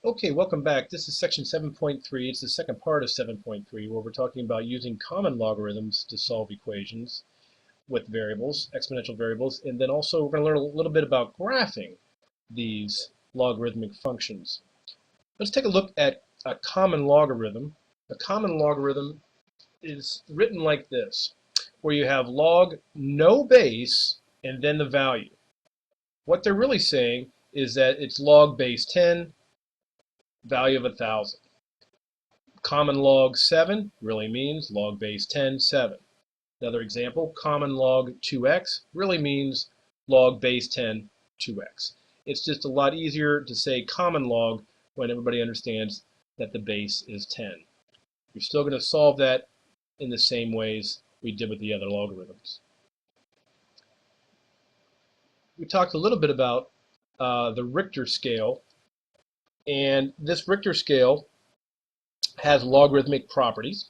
Okay, welcome back. This is section 7.3. It's the second part of 7.3 where we're talking about using common logarithms to solve equations with variables, exponential variables, and then also we're going to learn a little bit about graphing these logarithmic functions. Let's take a look at a common logarithm. A common logarithm is written like this, where you have log no base and then the value. What they're really saying is that it's log base 10, value of 1,000. Common log 7 really means log base 10, 7. Another example, common log 2x really means log base 10, 2x. It's just a lot easier to say common log when everybody understands that the base is 10. You're still going to solve that in the same ways we did with the other logarithms. We talked a little bit about the Richter scale, and this Richter scale has logarithmic properties.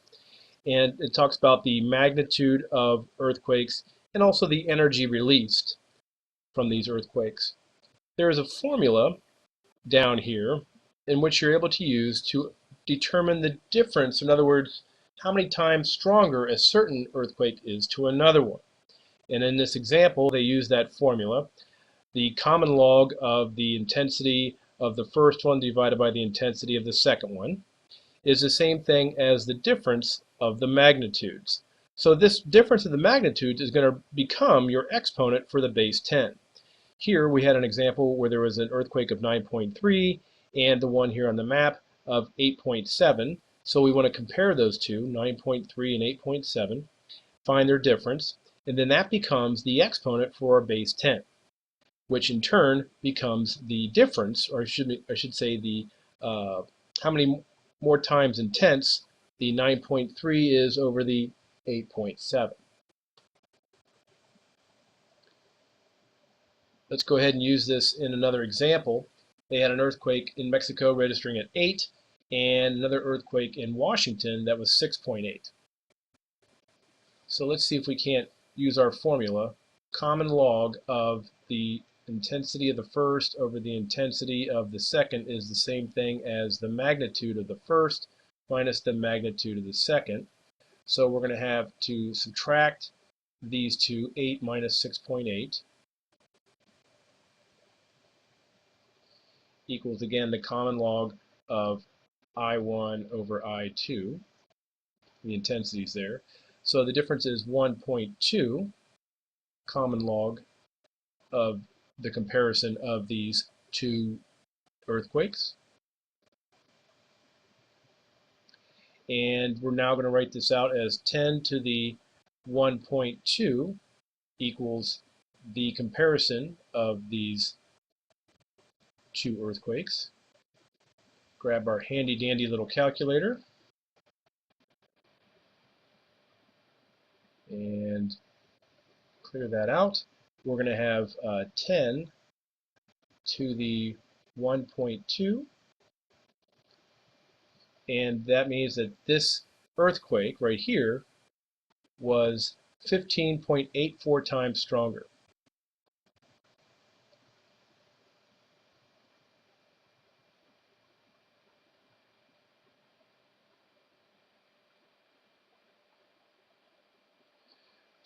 And it talks about the magnitude of earthquakes and also the energy released from these earthquakes. There is a formula down here in which you're able to use to determine the difference, in other words, how many times stronger a certain earthquake is to another one. And in this example, they use that formula. The common log of the intensity of the first one divided by the intensity of the second one is the same thing as the difference of the magnitudes. So this difference of the magnitudes is going to become your exponent for the base 10. Here we had an example where there was an earthquake of 9.3 and the one here on the map of 8.7. So we want to compare those two, 9.3 and 8.7, find their difference, and then that becomes the exponent for our base 10, which in turn becomes the difference, or I should say the how many more times intense the 9.3 is over the 8.7. Let's go ahead and use this in another example. They had an earthquake in Mexico registering at 8 and another earthquake in Washington that was 6.8. So let's see if we can't use our formula. Common log of the intensity of the first over the intensity of the second is the same thing as the magnitude of the first minus the magnitude of the second. So we're going to have to subtract these two, 8 minus 6.8, equals again the common log of I1 over I2, the intensities there. So the difference is 1.2 common log of the comparison of these two earthquakes. And we're now going to write this out as 10 to the 1.2 equals the comparison of these two earthquakes. Grab our handy dandy little calculator and clear that out. We're going to have 10 to the 1.2, and that means that this earthquake right here was 15.84 times stronger.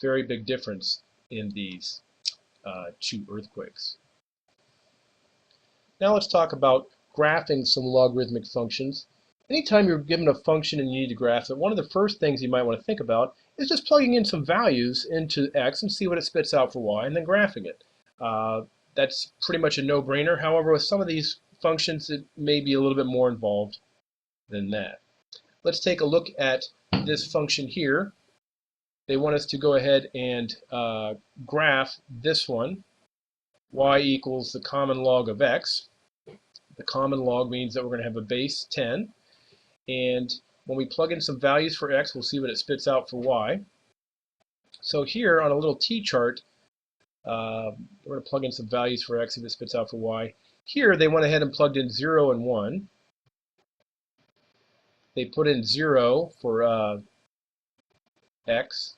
Very big difference in these two earthquakes. Now let's talk about graphing some logarithmic functions. Anytime you're given a function and you need to graph it, one of the first things you might want to think about is just plugging in some values into x and see what it spits out for y, and then graphing it. That's pretty much a no-brainer. However, with some of these functions, it may be a little bit more involved than that. Let's take a look at this function here. They want us to go ahead and graph this one, y equals the common log of x. The common log means that we're going to have a base 10, and when we plug in some values for x, we'll see what it spits out for y. So here on a little t-chart, we're going to plug in some values for x, see what it spits out for y. Here they went ahead and plugged in 0 and 1. They put in 0 for x.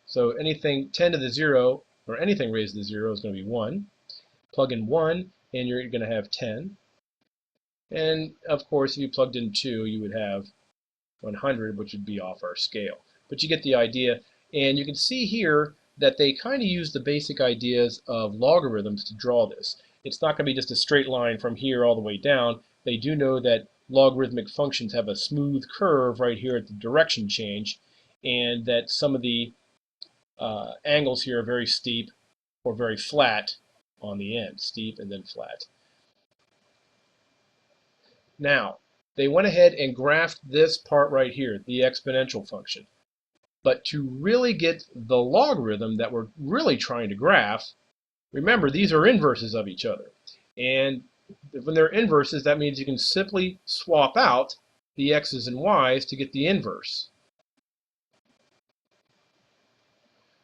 So anything 10 to the 0, or anything raised to 0 is going to be 1. Plug in 1, and you're going to have 10. And of course, if you plugged in 2, you would have 100, which would be off our scale. But you get the idea. And you can see here that they kind of use the basic ideas of logarithms to draw this. It's not going to be just a straight line from here all the way down. They do know that logarithmic functions have a smooth curve right here at the direction change, and that some of the angles here are very steep or very flat on the end. Steep and then flat. Now, they went ahead and graphed this part right here, the exponential function. But to really get the logarithm that we're really trying to graph, remember these are inverses of each other. And when they're inverses, that means you can simply swap out the x's and y's to get the inverse.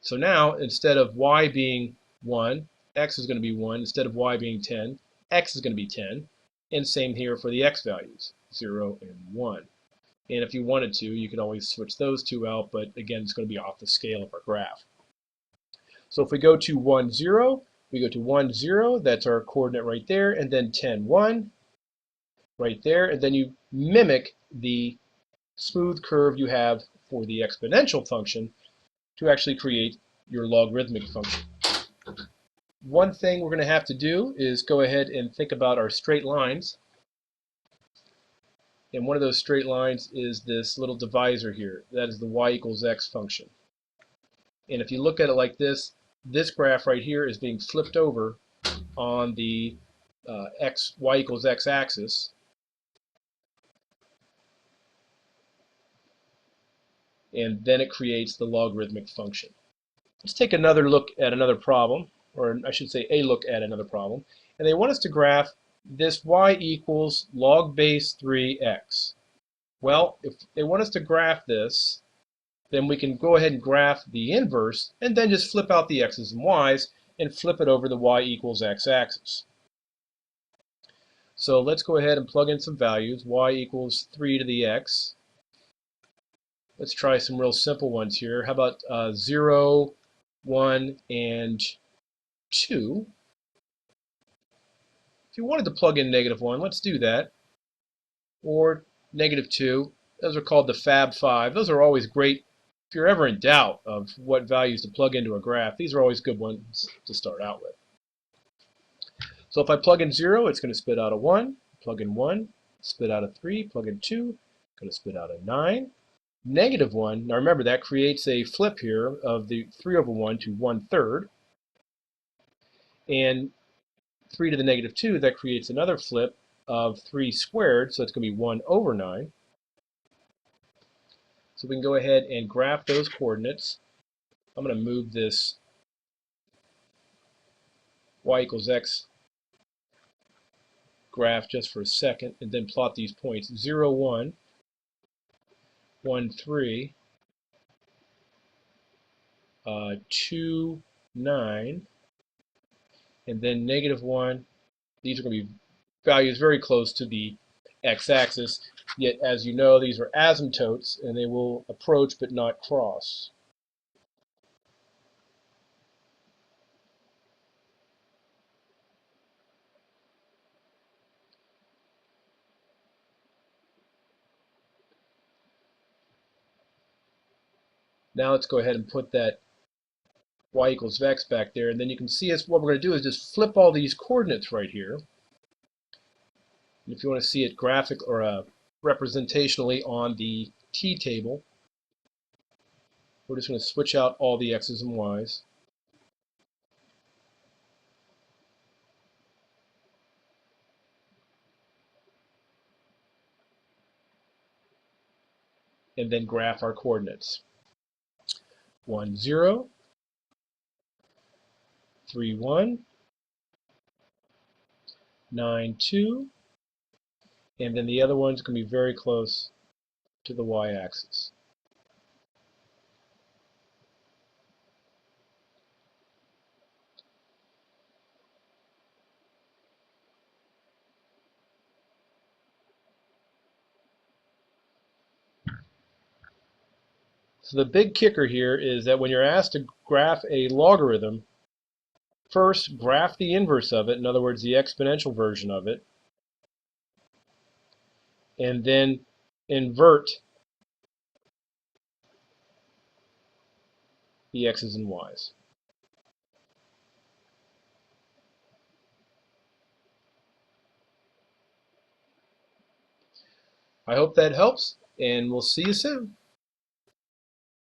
So now, instead of y being 1, x is going to be 1. Instead of y being 10, x is going to be 10. And same here for the x values, 0 and 1. And if you wanted to, you could always switch those two out, but again, it's going to be off the scale of our graph. So if we go to 1, 0, we go to 1, 0, that's our coordinate right there, and then 10, 1, right there, and then you mimic the smooth curve you have for the exponential function to actually create your logarithmic function. One thing we're going to have to do is go ahead and think about our straight lines. And one of those straight lines is this little divisor here. That is the y equals x function. And if you look at it like this graph right here is being flipped over on the y equals x axis. And then it creates the logarithmic function. Let's take another look at another problem, or I should say a look at another problem. And they want us to graph this y equals log base 3x. Well, if they want us to graph this, then we can go ahead and graph the inverse and then just flip out the x's and y's and flip it over the y equals x axis. So let's go ahead and plug in some values. Y equals 3 to the x. Let's try some real simple ones here. How about 0, 1, and 2? If you wanted to plug in -1, let's do that. Or -2. Those are called the Fab 5. Those are always great if you're ever in doubt of what values to plug into a graph. These are always good ones to start out with. So if I plug in 0, it's going to spit out a 1. Plug in 1, spit out a 3. Plug in 2, going to spit out a 9. -1, now remember that creates a flip here of the 3 over 1 to 1/3. And 3 to the -2, that creates another flip of 3 squared, so it's going to be 1 over 9. So we can go ahead and graph those coordinates. I'm going to move this y equals x graph just for a second and then plot these points. 0, 1, 1, 3, 2, 9, and then -1. These are going to be values very close to the x-axis, yet as you know these are asymptotes and they will approach but not cross. Now let's go ahead and put that y equals x back there, and then you can see what we're going to do is just flip all these coordinates right here. And if you want to see it graphic or representationally on the t-table, we're just going to switch out all the x's and y's. And then graph our coordinates. 1, 0, 3, 1, 9, 2, and then the other one's going to be very close to the y-axis. So the big kicker here is that when you're asked to graph a logarithm, first graph the inverse of it, in other words the exponential version of it, and then invert the x's and y's. I hope that helps, and we'll see you soon.